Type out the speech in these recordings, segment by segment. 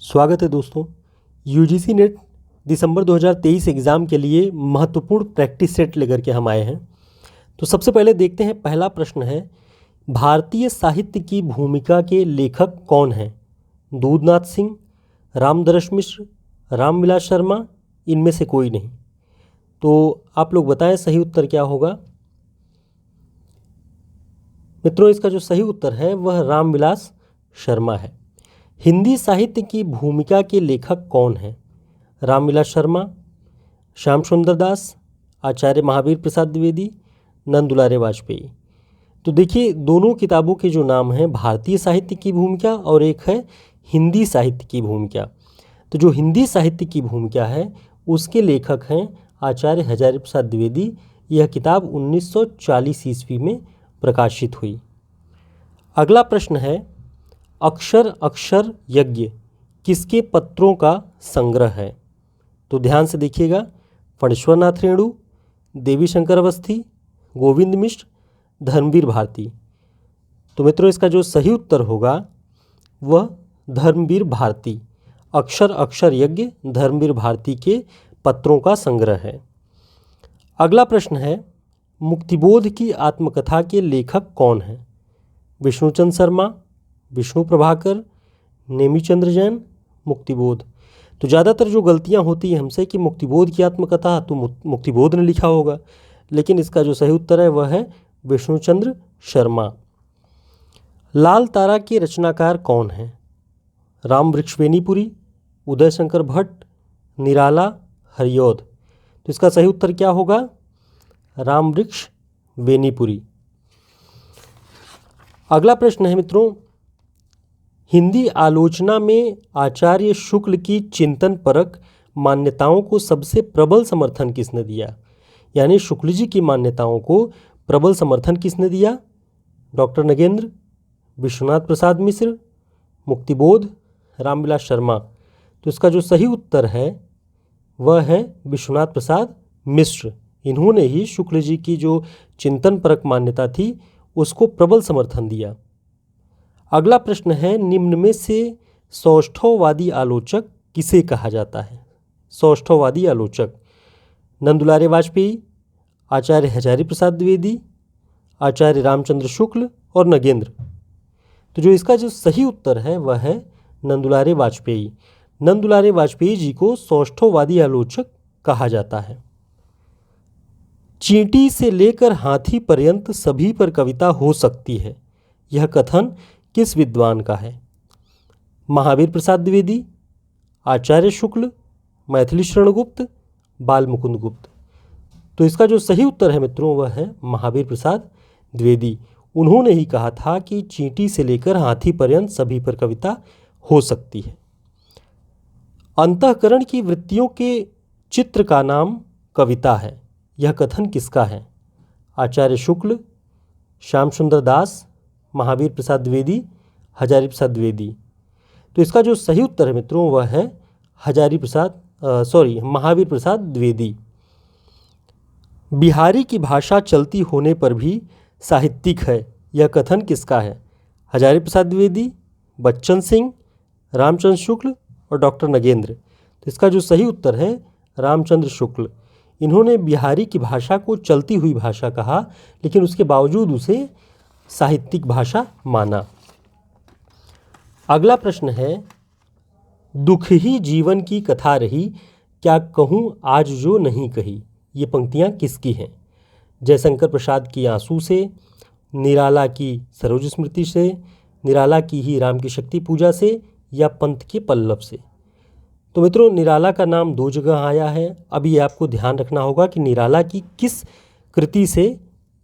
स्वागत है दोस्तों। यूजीसी नेट दिसंबर 2023 एग्ज़ाम के लिए महत्वपूर्ण प्रैक्टिस सेट लेकर के हम आए हैं। तो सबसे पहले देखते हैं, पहला प्रश्न है, भारतीय साहित्य की भूमिका के लेखक कौन हैं? दूधनाथ सिंह, रामदरस मिश्र, रामविलास शर्मा, इनमें से कोई नहीं। तो आप लोग बताएं सही उत्तर क्या होगा। मित्रों, इसका जो सही उत्तर है वह रामविलास शर्मा है। हिंदी साहित्य की भूमिका के लेखक कौन हैं? रामविलास शर्मा, श्याम सुंदर दास, आचार्य महावीर प्रसाद द्विवेदी, नंदुलारे वाजपेयी। तो देखिए, दोनों किताबों के जो नाम हैं, भारतीय साहित्य की भूमिका और एक है हिंदी साहित्य की भूमिका। तो जो हिंदी साहित्य की भूमिका है उसके लेखक हैं आचार्य हजारी प्रसाद द्विवेदी। यह किताब 1940 ईस्वी में प्रकाशित हुई। अगला प्रश्न है, अक्षर अक्षर यज्ञ किसके पत्रों का संग्रह है? तो ध्यान से देखिएगा, फणीश्वर नाथ रेणु, देवी शंकर अवस्थी, गोविंद मिश्र, धर्मवीर भारती। तो मित्रों, इसका जो सही उत्तर होगा वह धर्मवीर भारती। अक्षर अक्षर यज्ञ धर्मवीर भारती के पत्रों का संग्रह है। अगला प्रश्न है, मुक्तिबोध की आत्मकथा के लेखक कौन हैं? विष्णुचंद्र शर्मा, विष्णु प्रभाकर, नेमीचंद्र जैन, मुक्तिबोध। तो ज़्यादातर जो गलतियां होती हैं हमसे कि मुक्तिबोध की आत्मकथा तो मुक्तिबोध ने लिखा होगा, लेकिन इसका जो सही उत्तर है वह है विष्णुचंद्र शर्मा। लाल तारा के रचनाकार कौन हैं? रामवृक्ष वेनीपुरी, उदय शंकर भट्ट, निराला, हरिऔध। तो इसका सही उत्तर क्या होगा? रामवृक्ष वेनीपुरी। अगला प्रश्न है मित्रों, हिंदी आलोचना में आचार्य शुक्ल की चिंतन परक मान्यताओं को सबसे प्रबल समर्थन किसने दिया? यानी शुक्ल जी की मान्यताओं को प्रबल समर्थन किसने दिया? डॉक्टर नगेंद्र, विश्वनाथ प्रसाद मिश्र, मुक्तिबोध, रामविलास शर्मा। तो इसका जो सही उत्तर है वह है विश्वनाथ प्रसाद मिश्र। इन्होंने ही शुक्ल जी की जो चिंतन परक मान्यता थी उसको प्रबल समर्थन दिया। अगला प्रश्न है, निम्न में से सौष्ठववादी आलोचक किसे कहा जाता है? सौष्ठववादी आलोचक नंदुलारे वाजपेयी, आचार्य हजारी प्रसाद द्विवेदी, आचार्य रामचंद्र शुक्ल और नगेंद्र। तो जो इसका जो सही उत्तर है वह है नंदुलारे वाजपेयी। नंदुलारे वाजपेयी जी को सौष्ठववादी आलोचक कहा जाता है। चींटी से लेकर हाथी पर्यंत सभी पर कविता हो सकती है, यह कथन किस विद्वान का है? महावीर प्रसाद द्विवेदी, आचार्य शुक्ल, मैथिली शरण गुप्त, बाल मुकुंद गुप्त। तो इसका जो सही उत्तर है मित्रों वह है महावीर प्रसाद द्विवेदी। उन्होंने ही कहा था कि चींटी से लेकर हाथी पर्यंत सभी पर कविता हो सकती है। अंतःकरण की वृत्तियों के चित्र का नाम कविता है, यह कथन किसका है? आचार्य शुक्ल, श्याम सुंदर दास, महावीर प्रसाद द्विवेदी, हजारी प्रसाद द्विवेदी। तो इसका जो सही उत्तर है मित्रों वह है महावीर प्रसाद द्विवेदी। बिहारी की भाषा चलती होने पर भी साहित्यिक है, यह कथन किसका है? हजारी प्रसाद द्विवेदी, बच्चन सिंह, रामचंद्र शुक्ल और डॉक्टर नगेंद्र। तो इसका जो सही उत्तर है रामचंद्र शुक्ल। इन्होंने बिहारी की भाषा को चलती हुई भाषा कहा, लेकिन उसके बावजूद उसे साहित्यिक भाषा माना। अगला प्रश्न है, दुख ही जीवन की कथा रही, क्या कहूँ आज जो नहीं कही, ये पंक्तियाँ किसकी हैं? जयशंकर प्रसाद की आंसू से, निराला की सरोज स्मृति से, निराला की ही राम की शक्ति पूजा से, या पंत के पल्लव से। तो मित्रों, निराला का नाम दो जगह आया है। अब ये आपको ध्यान रखना होगा कि निराला की किस कृति से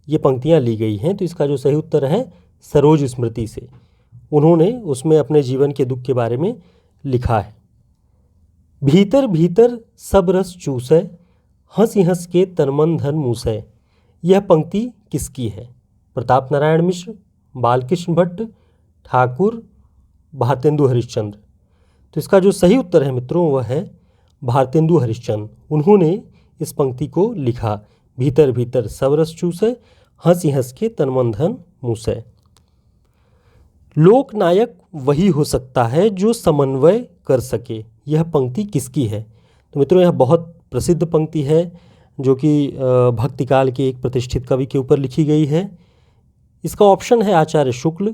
ये पंक्तियाँ ली गई हैं। तो इसका जो सही उत्तर है सरोज स्मृति से। उन्होंने उसमें अपने जीवन के दुख के बारे में लिखा है। भीतर भीतर सब रस चूसै, हंसी हंस के तन मन धन मूसै, यह पंक्ति किसकी है? प्रताप नारायण मिश्र, बालकृष्ण भट्ट, ठाकुर, भारतेंदु हरिश्चंद्र। तो इसका जो सही उत्तर है मित्रों वह है भारतेंदु हरिश्चंद्र। उन्होंने इस पंक्ति को लिखा, भीतर भीतर सब रस चूसै, हंसी हंस के तन मन धन मूसै। लोकनायक वही हो सकता है जो समन्वय कर सके। यह पंक्ति किसकी है? तो मित्रों यह बहुत प्रसिद्ध पंक्ति है जो कि भक्तिकाल के एक प्रतिष्ठित कवि के ऊपर लिखी गई है। इसका ऑप्शन है आचार्य शुक्ल,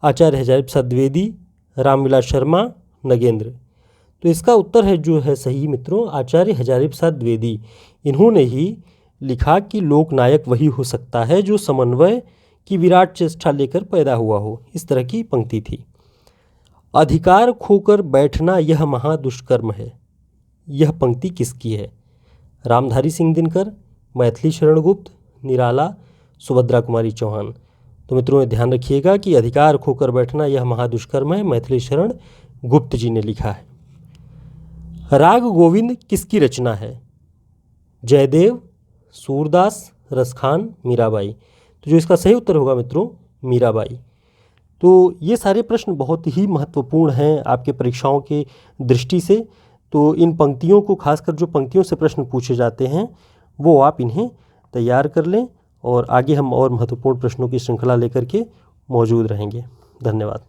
आचार्य हजारी प्रसाद द्विवेदी, रामविलास शर्मा, नगेंद्र। तो इसका उत्तर है जो है सही मित्रों आचार्य हजारी प्रसाद द्विवेदी। इन्होंने ही लिखा कि लोकनायक वही हो सकता है जो समन्वय की विराट चेष्टा लेकर पैदा हुआ हो। इस तरह की पंक्ति थी। अधिकार खोकर बैठना यह महादुष्कर्म है। यह पंक्ति किसकी है? रामधारी सिंह दिनकर, मैथिली शरण गुप्त, निराला, सुभद्रा कुमारी चौहान। तो मित्रों ध्यान रखिएगा कि अधिकार खोकर बैठना यह महादुष्कर्म है, मैथिली शरण गुप्त जी ने लिखा है। राग गोविंद किसकी रचना है? जयदेव, सूरदास, रसखान, मीराबाई। तो जो इसका सही उत्तर होगा मित्रों मीराबाई। तो ये सारे प्रश्न बहुत ही महत्वपूर्ण हैं आपके परीक्षाओं के दृष्टि से। तो इन पंक्तियों को, खासकर जो पंक्तियों से प्रश्न पूछे जाते हैं वो आप इन्हें तैयार कर लें और आगे हम और महत्वपूर्ण प्रश्नों की श्रृंखला लेकर के मौजूद रहेंगे। धन्यवाद।